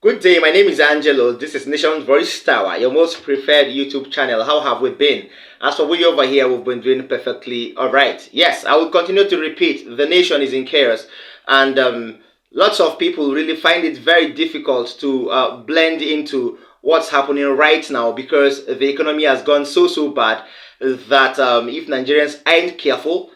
Good day, my name is Angelo. This is Nation's Voice Tower, your most preferred YouTube channel. How have we been? As for we over here, we've been doing perfectly alright. Yes, I will continue to repeat, the nation is in chaos, and lots of people really find it very difficult to blend into what's happening right now because the economy has gone so bad that if Nigerians aren't careful,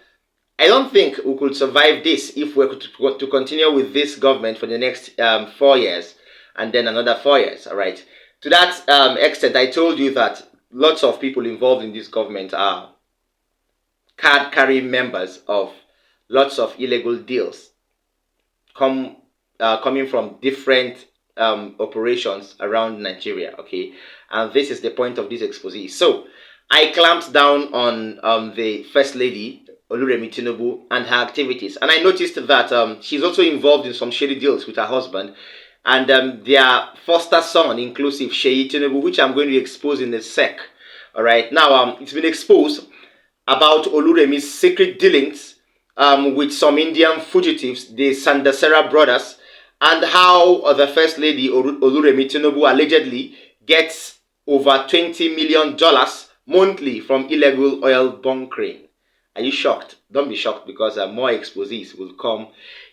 I don't think we could survive this if we were to continue with this government for the next 4 years and then another 4 years. All right. To that extent, I told you that lots of people involved in this government are card carrying members of lots of illegal deals coming from different operations around Nigeria. Okay. And this is the point of this expose. So I clamped down on the First Lady Remi Tinubu and her activities, and I noticed that she's also involved in some shady deals with her husband and their foster son, inclusive Seyi Tinubu, which I'm going to expose in a sec. All right, now it's been exposed about Oluremi's secret dealings with some Indian fugitives, the Sandasera brothers, and how the First Lady Oluremi Tinubu allegedly gets over $20 million monthly from illegal oil bunkering. Are you shocked? Don't be shocked because more exposés will come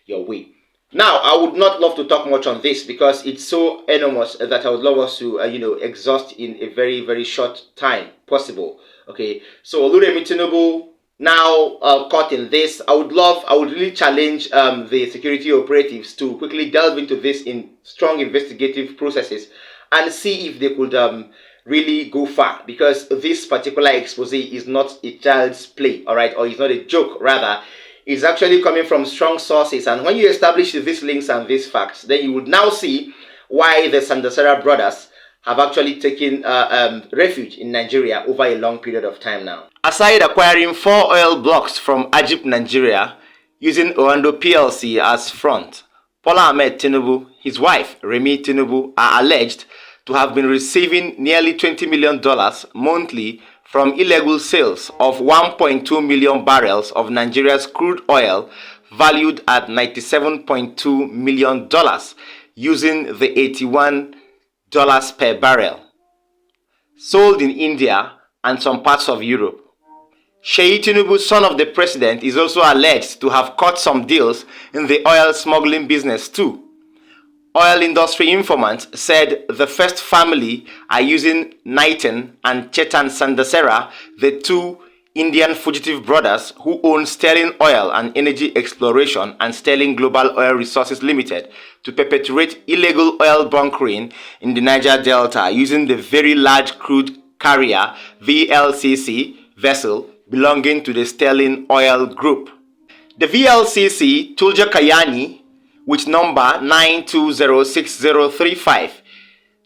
your way. Now, I would not love to talk much on this because it's so enormous that I would love us to, exhaust in a very short time possible. Okay, so Oluremi Tinubu now caught in this. I would really challenge the security operatives to quickly delve into this in strong investigative processes and see if they could really go far, because this particular expose is not a child's play, all right, or it's not a joke. Rather, it's actually coming from strong sources, and when you establish these links and these facts, then you would now see why the Sandasera brothers have actually taken refuge in Nigeria over a long period of time now. Aside acquiring 4 oil blocks from Egypt, Nigeria, using Oando PLC as front, Bola Ahmed Tinubu, his wife Remi Tinubu, are alleged to have been receiving nearly $20 million monthly from illegal sales of 1.2 million barrels of Nigeria's crude oil valued at $97.2 million using the $81 per barrel, sold in India and some parts of Europe. Seyi Tinubu, son of the president, is also alleged to have cut some deals in the oil smuggling business too. Oil industry informants said the first family are using Nitin and Chetan Sandasera, the two Indian fugitive brothers who own Sterling Oil and Energy Exploration and Sterling Global Oil Resources Limited, to perpetrate illegal oil bunkering in the Niger Delta using the very large crude carrier VLCC vessel belonging to the Sterling Oil Group. The VLCC Tulja Kayani, with number 9206035,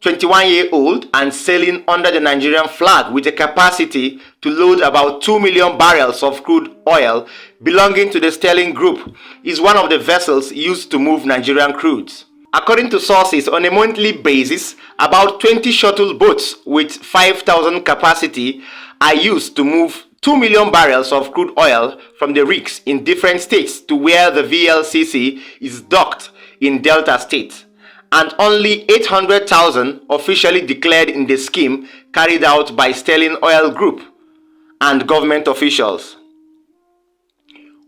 21-year-old and sailing under the Nigerian flag with a capacity to load about 2 million barrels of crude oil belonging to the Sterling Group, is one of the vessels used to move Nigerian crudes. According to sources, on a monthly basis, about 20 shuttle boats with 5,000 capacity are used to move 2 million barrels of crude oil from the rigs in different states to where the VLCC is docked in Delta State, and only 800,000 officially declared in the scheme carried out by Sterling Oil Group and government officials.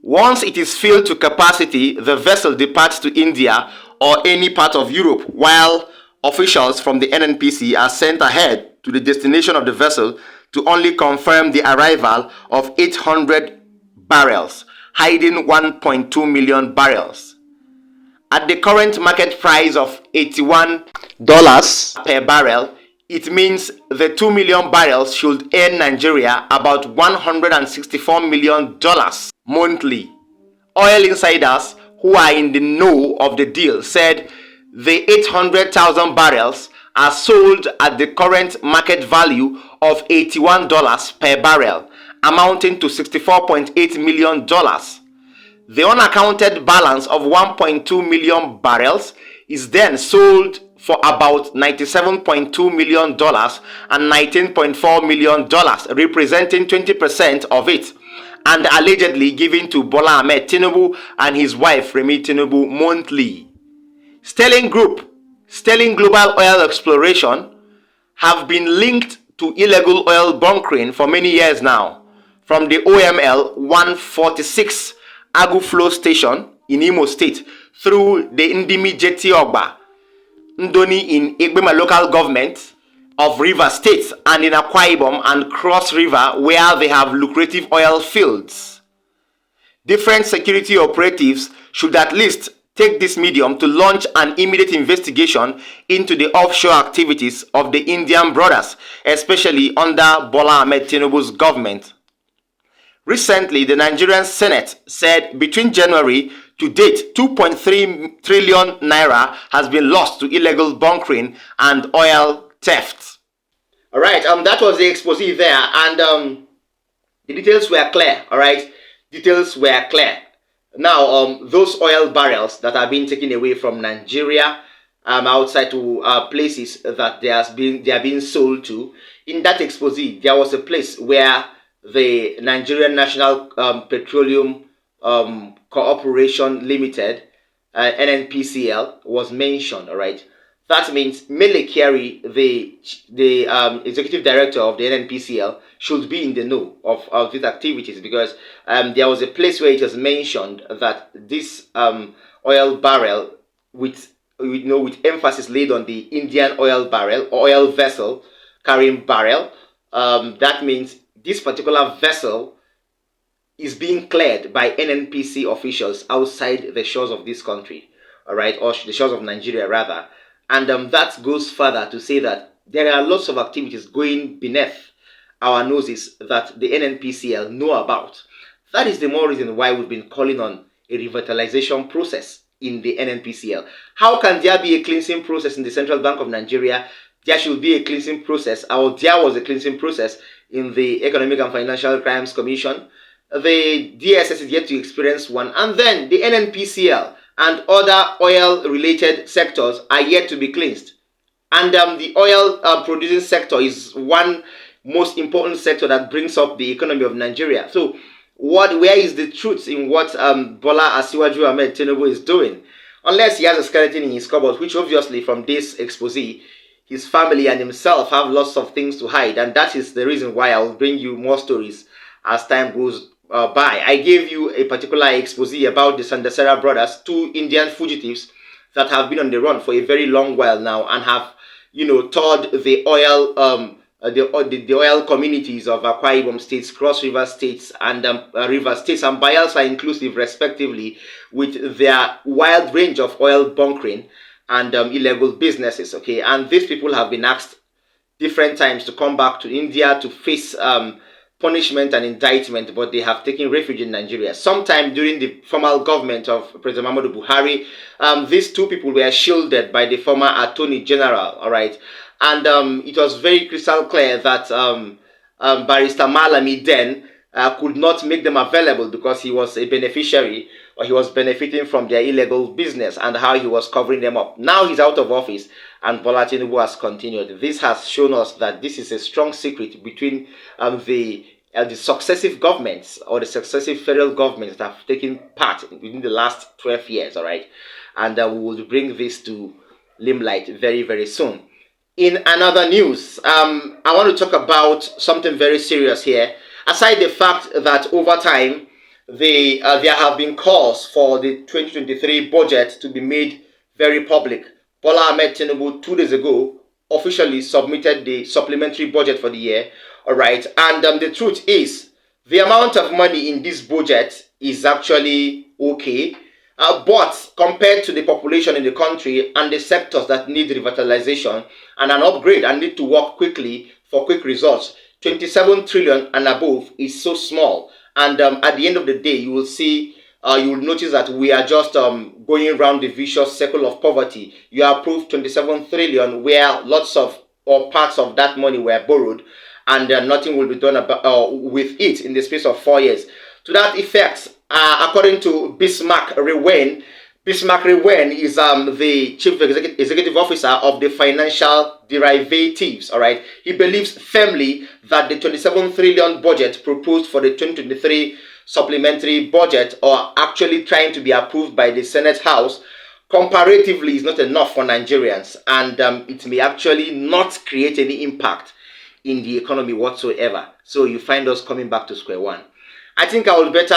Once it is filled to capacity, the vessel departs to India or any part of Europe, while officials from the NNPC are sent ahead to the destination of the vessel to only confirm the arrival of 800 barrels, hiding 1.2 million barrels. At the current market price of $81 per barrel, it means the 2 million barrels should earn Nigeria about $164 million monthly. Oil insiders who are in the know of the deal said the 800,000 barrels are sold at the current market value of $81 per barrel, amounting to $64.8 million. The unaccounted balance of 1.2 million barrels is then sold for about $97.2 million and $19.4 million, representing 20% of it, and allegedly given to Bola Ahmed Tinubu and his wife Remi Tinubu monthly. Sterling Group Sterling Global Oil Exploration have been linked to illegal oil bunkering for many years now, from the OML 146 Agu Flow Station in Imo State through the Ndimi Jeti Ogba, Ndoni in Igbema local government of Rivers State and in Akwa Ibom and Cross River where they have lucrative oil fields. Different security operatives should at least take this medium to launch an immediate investigation into the offshore activities of the Indian brothers, especially under Bola Ahmed Tinubu's government. Recently, the Nigerian Senate said between January to date, 2.3 trillion naira has been lost to illegal bunkering and oil theft. All right, that was the expose there, and the details were clear. All right, details were clear. Now, those oil barrels that are being taken away from Nigeria outside to places that they are being sold to. In that expose, there was a place where the Nigerian National Petroleum Corporation Limited, NNPCL, was mentioned. All right, that means Mele Kyari, the executive director of the NNPCL, should be in the know of these activities, because there was a place where it was mentioned that this oil barrel, with emphasis laid on the Indian oil barrel, oil vessel carrying barrel, that means this particular vessel is being cleared by NNPC officials outside the shores of this country, all right, or the shores of Nigeria rather. And that goes further to say that there are lots of activities going beneath our noses that the NNPCL know about. That is the more reason why we've been calling on a revitalization process in the NNPCL. How can there be a cleansing process in the Central Bank of Nigeria? There should be a cleansing process, or there was a cleansing process in the Economic and Financial Crimes Commission. The DSS is yet to experience one, and then the NNPCL and other oil-related sectors are yet to be cleansed. And the oil producing sector is one most important sector that brings up the economy of Nigeria. So where is the truth in what Bola Asiwaju Ahmed Tinubu is doing? Unless he has a skeleton in his cupboard, which obviously from this expose, his family and himself have lots of things to hide. And that is the reason why I will bring you more stories as time goes by. I gave you a particular expose about the Sandasera brothers, two Indian fugitives that have been on the run for a very long while now and have, toured the oil the oil communities of Akwa Ibom states, Cross River states, and River states, and Bayelsa inclusive, respectively, with their wide range of oil bunkering and illegal businesses. Okay, and these people have been asked different times to come back to India to face punishment and indictment, but they have taken refuge in Nigeria. Sometime during the formal government of President Muhammadu Buhari, these two people were shielded by the former Attorney General, all right? And it was very crystal clear that Barrister Malami then could not make them available because he was a beneficiary, or he was benefiting from their illegal business and how he was covering them up. Now he's out of office and Bola Tinubu has continued. This has shown us that this is a strong secret between the successive governments, or the successive federal governments that have taken part within the last 12 years, all right? And we will bring this to limelight very, very soon. In another news, I want to talk about something very serious here. Aside the fact that over time, there have been calls for the 2023 budget to be made very public. Bola Ahmed Tinubu 2 days ago officially submitted the supplementary budget for the year, all right? And the truth is, the amount of money in this budget is actually okay. But compared to the population in the country and the sectors that need revitalization and an upgrade and need to work quickly for quick results, 27 trillion and above is so small. And at the end of the day, you will see, you will notice that we are just going around the vicious circle of poverty. You approved 27 trillion where lots of, or parts of that money were borrowed, and nothing will be done about, with it in the space of 4 years. To that effect, according to Bismarck Rewen is the chief executive officer of the financial derivatives, all right? He believes firmly that the 27 trillion budget proposed for the 2023 supplementary budget, or actually trying to be approved by the Senate House, comparatively is not enough for Nigerians, and it may actually not create any impact in the economy whatsoever. So you find us coming back to square one. I think I would better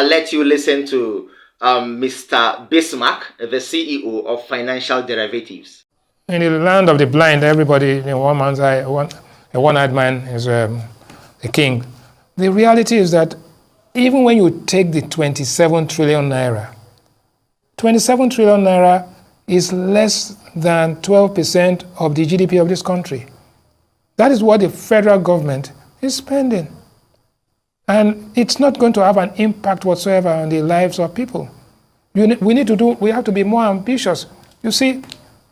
let you listen to Mr. Bismarck, the CEO of Financial Derivatives. In the land of the blind, everybody in one man's eye, a one-eyed man is a king. The reality is that even when you take the 27 trillion naira, 27 trillion naira is less than 12% of the GDP of this country. That is what the federal government is spending. And it's not going to have an impact whatsoever on the lives of people. We have to be more ambitious. You see,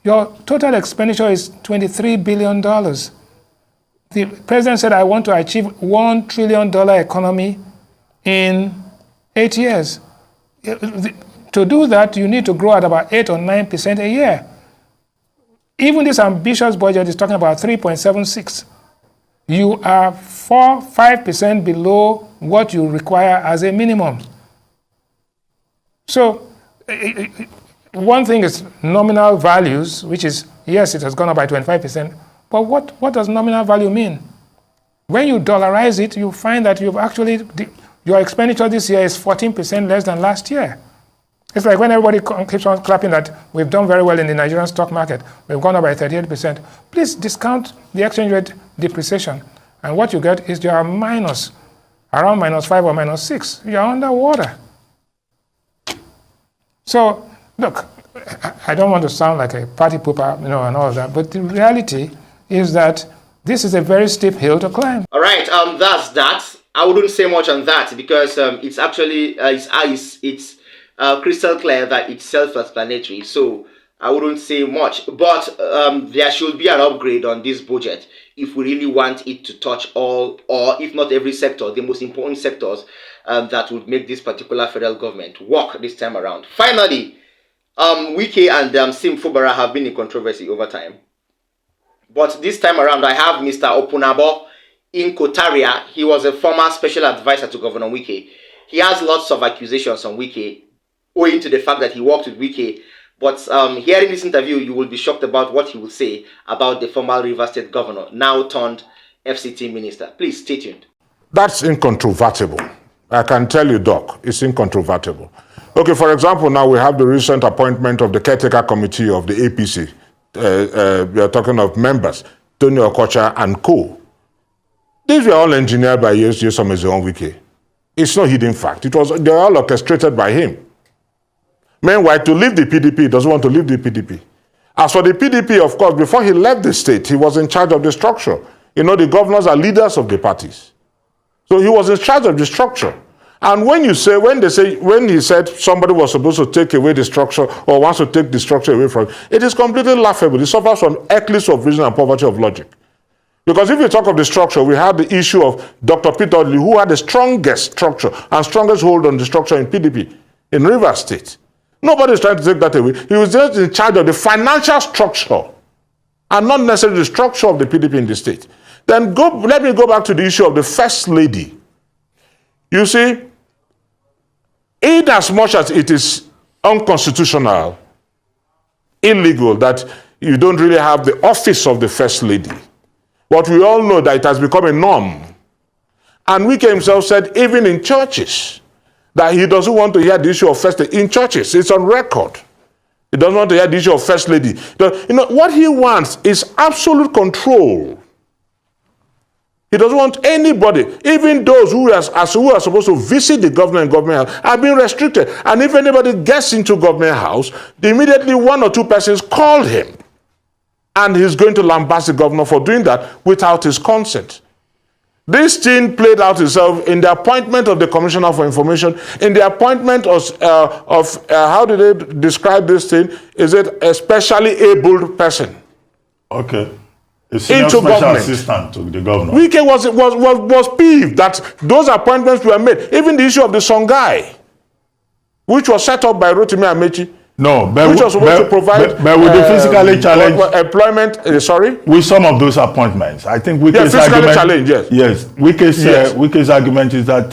your total expenditure is $23 billion. The president said, I want to achieve $1 trillion economy in 8 years. To do that, you need to grow at about 8 or 9% a year. Even this ambitious budget is talking about 3.76. You are 4-5% below what you require as a minimum. So one thing is nominal values, which is, yes, it has gone up by 25%, but what does nominal value mean? When you dollarize it, you find that you've actually, your expenditure this year is 14% less than last year. It's like when everybody keeps on clapping that we've done very well in the Nigerian stock market, we've gone up by 38%. Please discount the exchange rate depreciation, and what you get is you are minus, around -5 or -6. You're underwater. So, look, I don't want to sound like a party pooper, and all of that, but the reality is that this is a very steep hill to climb. All right, that's that. I wouldn't say much on that because it's actually it's crystal clear that it's self-explanatory. So I wouldn't say much, but there should be an upgrade on this budget if we really want it to touch all, or if not every sector, the most important sectors that would make this particular federal government work this time around. Finally, Wike and Sim Fubara have been in controversy over time. But this time around, I have Mr. Opunabo in Kotaria. He was a former special advisor to Governor Wike. He has lots of accusations on Wike, owing to the fact that he worked with Wike. But hearing this interview, you will be shocked about what he will say about the former Rivers State Governor, now turned FCT Minister. Please stay tuned. That's incontrovertible. I can tell you, Doc, it's incontrovertible. Okay, for example, now we have the recent appointment of the caretaker committee of the APC. We are talking of members, Tony Okocha and co. These were all engineered by Yesom Wike. It's no hidden fact. They were all orchestrated by him. Meanwhile, to leave the PDP, he doesn't want to leave the PDP. As for the PDP, of course, before he left the state, he was in charge of the structure. The governors are leaders of the parties. So he was in charge of the structure. And when he said somebody was supposed to take away the structure or wants to take the structure away from it is completely laughable. It suffers from eclipse of reason and poverty of logic. Because if you talk of the structure, we have the issue of Dr. Peter Odili, who had the strongest structure and strongest hold on the structure in PDP in Rivers State. Nobody is trying to take that away. He was just in charge of the financial structure and not necessarily the structure of the PDP in the state. Then let me go back to the issue of the First Lady. You see, in as much as it is unconstitutional, illegal, that you don't really have the office of the First Lady, but we all know that it has become a norm. And Wike himself said, even in churches, that he doesn't want to hear the issue of First Lady. In churches, it's on record. He doesn't want to hear the issue of First Lady. What he wants is absolute control. He doesn't want anybody, even those who are supposed to visit the governor and government house, are being restricted. And if anybody gets into government house, immediately 1 or 2 persons call him. And he's going to lambast the governor for doing that without his consent. This thing played out itself in the appointment of the Commissioner for Information, in the appointment of how do they describe this thing? Is it a specially abled person? Okay. A senior into special government. Assistant to the governor. Wike was peeved that those appointments were made. Even the issue of the Songhai, which was set up by Rotimi Amechi. No, but which was supposed to provide but with the physically challenged employment. Sorry, with some of those appointments, I think Wike's physically challenged. Yes. Wike's argument is that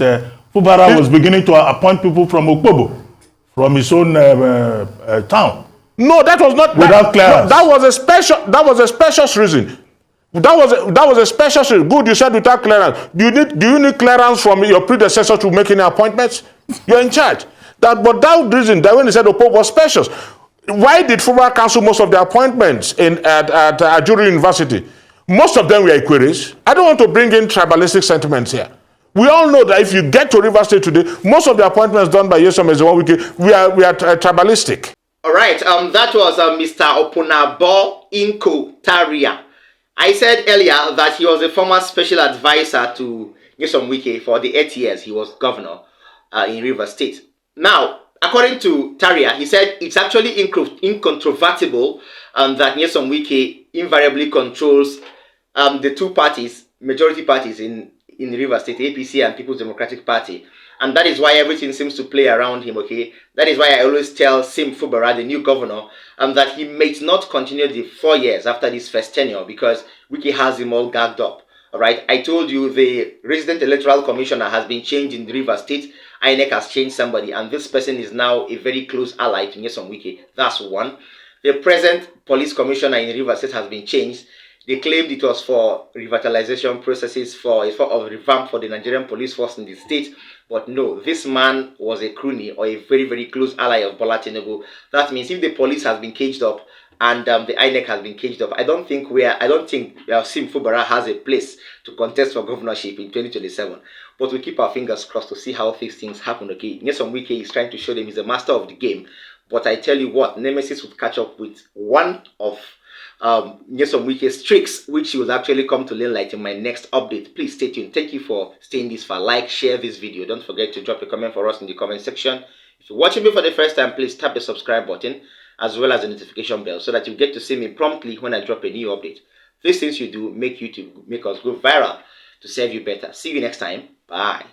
Fubara was beginning to appoint people from Okpobo, from his own town. No, that was not without clearance. That was a special reason. That was a special reason. Good, you said without clearance. Do you need clearance from your predecessor to make any appointments? You're in charge. But that reason, that when he said the Pope was special, why did FUBARA cancel most of the appointments at Ajuri University? Most of them were inquiries. I don't want to bring in tribalistic sentiments here. We all know that if you get to River State today, most of the appointments done by Nyesom Ezeonwike, we are tribalistic. All right, that was Mr. Opunabo Inko Taria. I said earlier that he was a former special advisor to Nyesom Wike for the 8 years he was governor in River State. Now, according to Taria, he said it's actually incontrovertible that Nyesom Wike invariably controls the two parties, majority parties in River State, APC and People's Democratic Party. And that is why everything seems to play around him, okay? That is why I always tell Sim Fubara, the new governor, that he may not continue the 4 years after this first tenure because Wike has him all gagged up, all right? I told you the resident electoral commissioner has been changed in River State. INEC has changed somebody, and this person is now a very close ally to Nyesom Wike. That's one. The present police commissioner in River State has been changed. They claimed it was for revitalization processes, for a revamp for the Nigerian police force in the state. But no, this man was a crony or a very, very close ally of Bola Tinubu. That means if the police has been caged up and the INEC has been caged up, I don't think Sim Fubara has a place to contest for governorship in 2027. But we keep our fingers crossed to see how these things happen. Okay, Nyesom Wike is trying to show them he's a master of the game. But I tell you what, Nemesis would catch up with one of Nyesom Wike's tricks, which you will actually come to learn like in my next update. Please stay tuned. Thank you for staying this far. Like, share this video. Don't forget to drop a comment for us in the comment section. If you're watching me for the first time, please tap the subscribe button as well as the notification bell so that you get to see me promptly when I drop a new update. These things you do make YouTube, make us go viral to serve you better. See you next time. Bye.